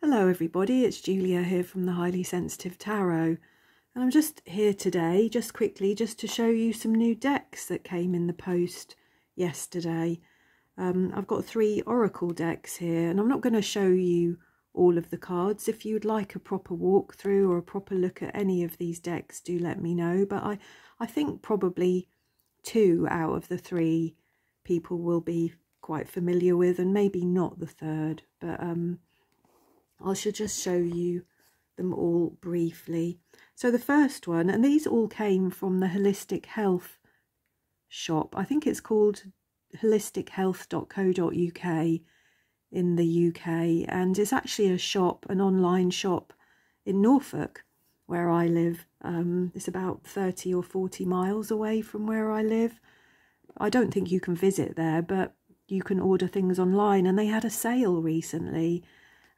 Hello everybody, it's Julia here from the Highly Sensitive Tarot, and I'm just here today, just quickly, just to show you some new decks that came in the post yesterday. I've got 3 oracle decks here, and I'm not going to show you all of the cards. If you'd like a proper walkthrough or a proper look at any of these decks, do let me know, but I think probably 2 out of the 3 people will be quite familiar with, and maybe not the 3rd, but I should just show you them all briefly. So the first one, and these all came from the Holistic Health shop. I think it's called holistichealth.co.uk in the UK, and it's actually a shop, an online shop in Norfolk, where I live. It's about 30 or 40 miles away from where I live. I don't think you can visit there, but you can order things online, and they had a sale recently.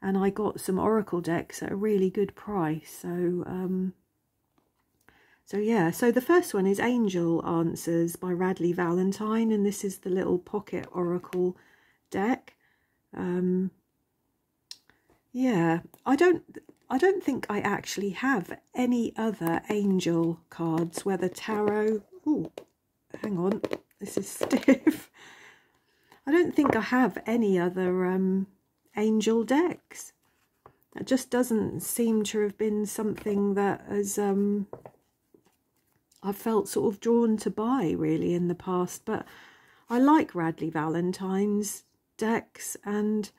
And I got some oracle decks at a really good price. So yeah. So the first one is Angel Answers by Radley Valentine, and this is the little pocket oracle deck. Yeah, I don't think I actually have any other angel cards, whether tarot. Ooh, hang on, this is stiff. I don't think I have any other angel decks. That just doesn't seem to have been something that has I've felt sort of drawn to buy really in the past, but I like Radley Valentine's decks, and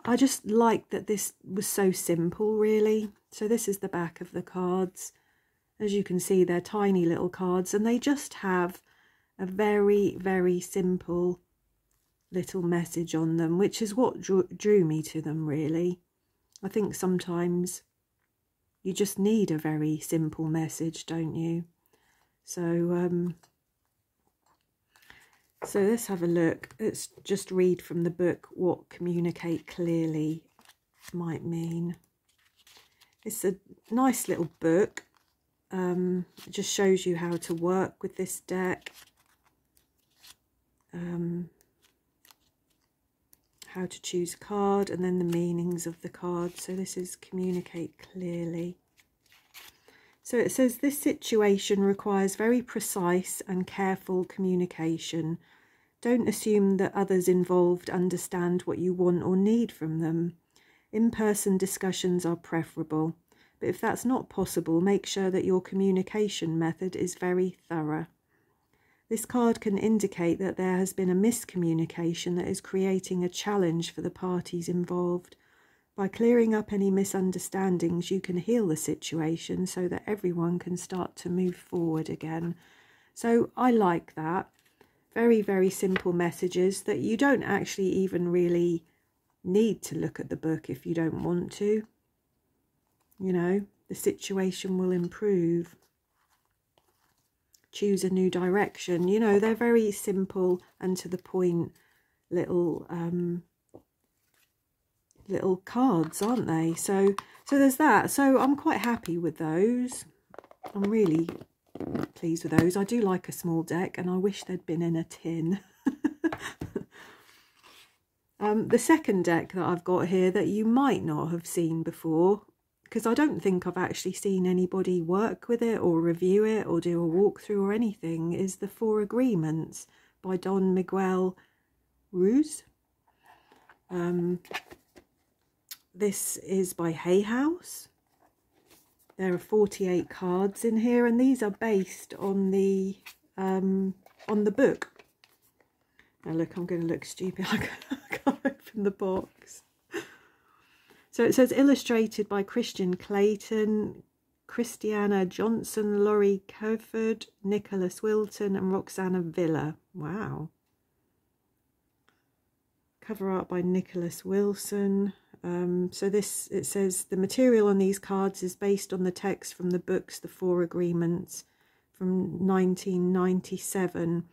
I just like that this was so simple really. So this is the back of the cards. As you can see, they're tiny little cards, and they just have a very, very simple little message on them, which is what drew me to them really. I think sometimes you just need a very simple message, don't you? So so let's have a look. Let's just read from the book what communicate clearly might mean. It's a nice little book. It just shows you how to work with this deck. How to choose a card, and then the meanings of the card. So this is communicate clearly. So it says this situation requires very precise and careful communication. Don't assume that others involved understand what you want or need from them. In-person discussions are preferable, but if that's not possible, make sure that your communication method is very thorough. This card can indicate that there has been a miscommunication that is creating a challenge for the parties involved. By clearing up any misunderstandings, you can heal the situation so that everyone can start to move forward again. So I like that. Very, very simple messages that you don't actually even really need to look at the book if you don't want to. You know, the situation will improve. Choose a new direction. You know, they're very simple and to the point little little cards, aren't they? So there's that. So I'm quite happy with those. I'm really pleased with those. I do like a small deck, and I wish they'd been in a tin. The second deck that I've got here that you might not have seen before, because I don't think I've actually seen anybody work with it or review it or do a walkthrough or anything, is the 4 Agreements by Don Miguel Ruiz. This is by Hay House. There are 48 cards in here, and these are based on the book. Now look, I'm going to look stupid. I can't open the box. So it says illustrated by Christian Clayton, Christiana Johnson, Laurie Coford, Nicholas Wilton and Roxana Villa. Wow. Cover art by Nicholas Wilson. So this, it says the material on these cards is based on the text from the books The 4 Agreements from 1997.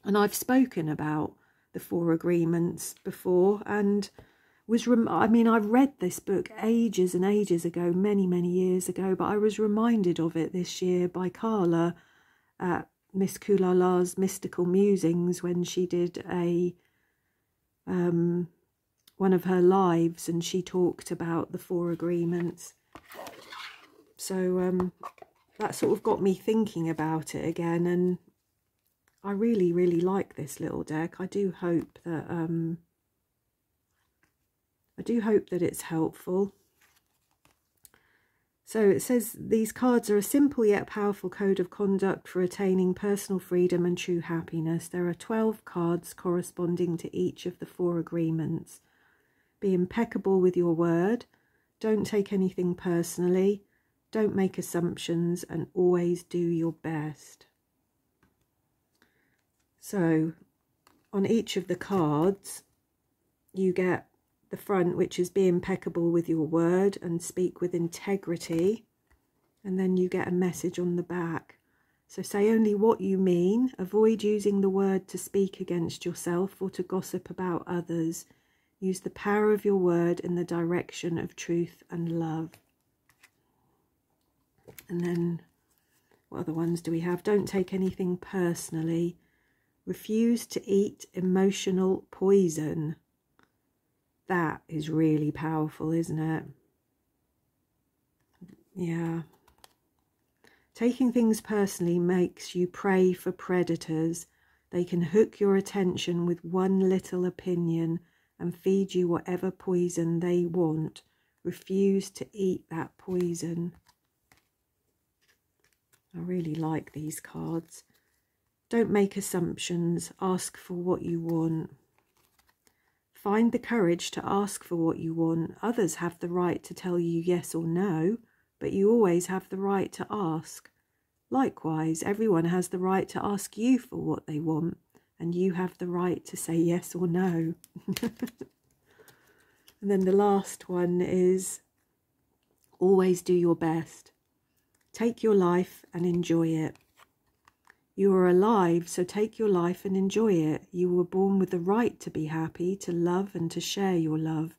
And I've spoken about the 4 Agreements before, and I mean, I read this book ages and ages ago, many, many years ago, but I was reminded of it this year by Carla at Miss Kulala's Mystical Musings when she did a one of her lives, and she talked about the 4 agreements. So that sort of got me thinking about it again, and I really, really like this little deck. I do hope that it's helpful. So it says these cards are a simple yet powerful code of conduct for attaining personal freedom and true happiness. There are 12 cards corresponding to each of the 4 agreements. Be impeccable with your word. Don't take anything personally. Don't make assumptions, and always do your best. So on each of the cards, you get the front, which is be impeccable with your word and speak with integrity, and then you get a message on the back. So say only what you mean, avoid using the word to speak against yourself or to gossip about others. Use the power of your word in the direction of truth and love. And then what other ones do we have? Don't take anything personally. Refuse to eat emotional poison. That is really powerful, isn't it? Yeah. Taking things personally makes you prey for predators. They can hook your attention with one little opinion and feed you whatever poison they want. Refuse to eat that poison. I really like these cards. Don't make assumptions. Ask for what you want. Find the courage to ask for what you want. Others have the right to tell you yes or no, but you always have the right to ask. Likewise, everyone has the right to ask you for what they want, and you have the right to say yes or no. And then the last one is always do your best. Take your life and enjoy it. You are alive, so take your life and enjoy it. You were born with the right to be happy, to love and to share your love.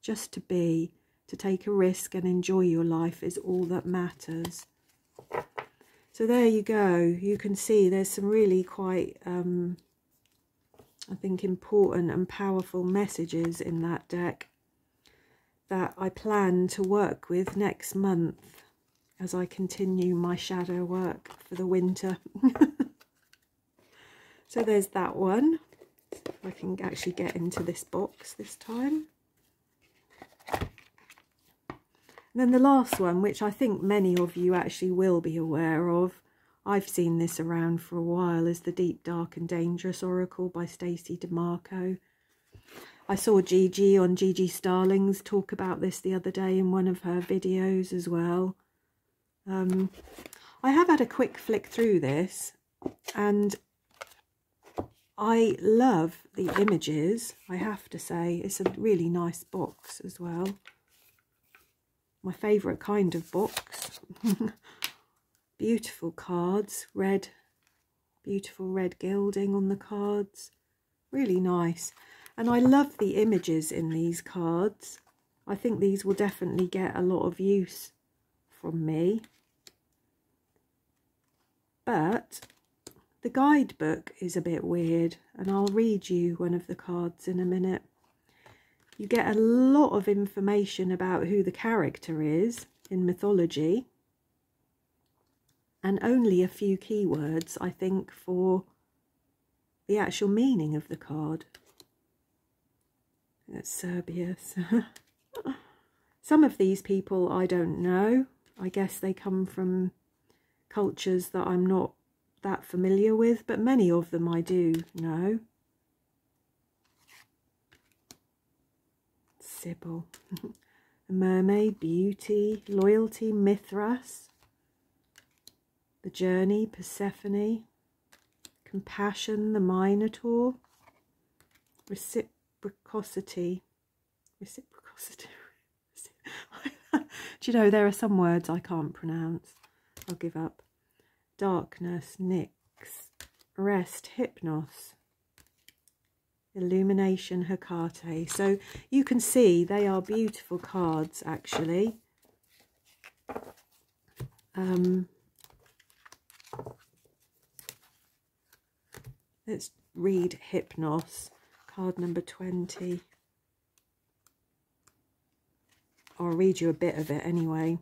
Just to be, to take a risk and enjoy your life is all that matters. So there you go. You can see there's some really quite, I think, important and powerful messages in that deck that I plan to work with next month as I continue my shadow work for the winter. So there's that one. If I can actually get into this box this time. And then the last one, which I think many of you actually will be aware of, I've seen this around for a while, is the Deep, Dark and Dangerous Oracle by Stacey DeMarco. I saw Gigi on Gigi Starlings talk about this the other day in one of her videos as well. I have had a quick flick through this, and I love the images, I have to say. It's a really nice box as well. My favourite kind of box. Beautiful cards, red, beautiful red gilding on the cards. Really nice. And I love the images in these cards. I think these will definitely get a lot of use from me. But the guidebook is a bit weird, and I'll read you one of the cards in a minute. You get a lot of information about who the character is in mythology, and only a few keywords, I think, for the actual meaning of the card. That's Serbius. Some of these people I don't know. I guess they come from cultures that I'm not that familiar with, but many of them I do know. Sybil. A mermaid, beauty, loyalty, Mithras, the journey, Persephone, compassion, the Minotaur, reciprocity. Do you know, there are some words I can't pronounce. I'll give up. Darkness, Nyx, rest, Hypnos, illumination, Hecate. So you can see they are beautiful cards, actually. Let's read Hypnos, card number 20. I'll read you a bit of it anyway.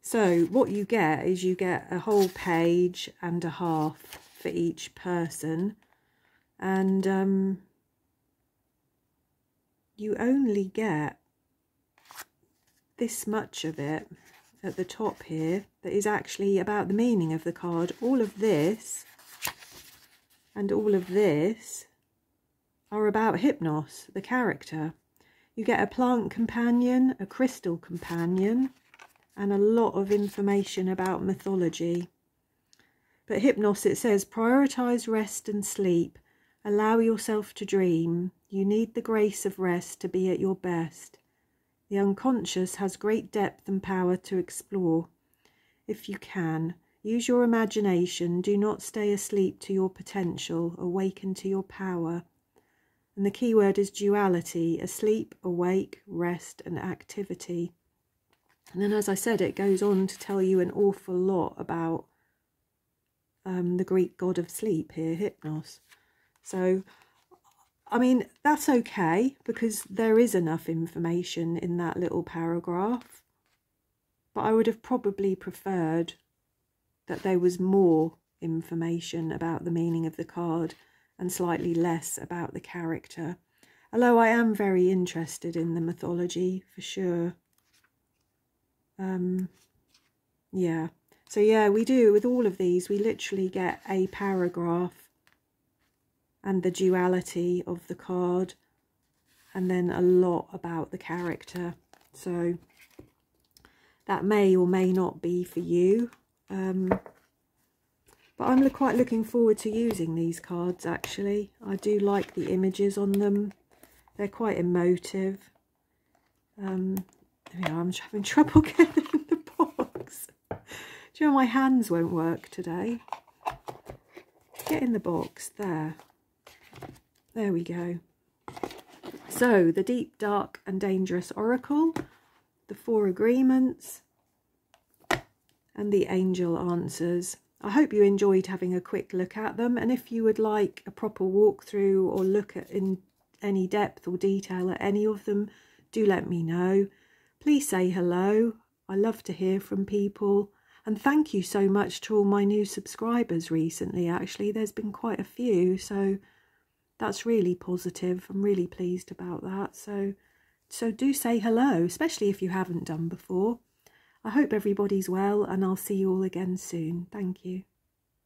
So what you get is you get a whole page and a half for each person, and you only get this much of it at the top here that is actually about the meaning of the card. All of this and all of this are about Hypnos, the character. You get a plant companion, a crystal companion, and a lot of information about mythology. But Hypnos, it says, prioritize rest and sleep. Allow yourself to dream. You need the grace of rest to be at your best. The unconscious has great depth and power to explore. If you can, use your imagination. Do not stay asleep to your potential. Awaken to your power. And the key word is duality: asleep, awake, rest, and activity. And then, as I said, it goes on to tell you an awful lot about the Greek god of sleep here, Hypnos. So, I mean, that's okay, because there is enough information in that little paragraph. But I would have probably preferred that there was more information about the meaning of the card and slightly less about the character. Although I am very interested in the mythology, for sure. Yeah. So yeah, we do, with all of these, we literally get a paragraph and the duality of the card, and then a lot about the character. So that may or may not be for you. But I'm quite looking forward to using these cards, actually. I do like the images on them. They're quite emotive. I'm having trouble getting in the box. Do you know my hands won't work today? Get in the box, there. There we go. So, the deep, dark and dangerous oracle, the 4 agreements, and the angel answers. I hope you enjoyed having a quick look at them, and if you would like a proper walkthrough or look at in any depth or detail at any of them, do let me know. Please say hello. I love to hear from people. And thank you so much to all my new subscribers recently, actually. There's been quite a few, so that's really positive. I'm really pleased about that. So do say hello, especially if you haven't done before. I hope everybody's well, and I'll see you all again soon. Thank you.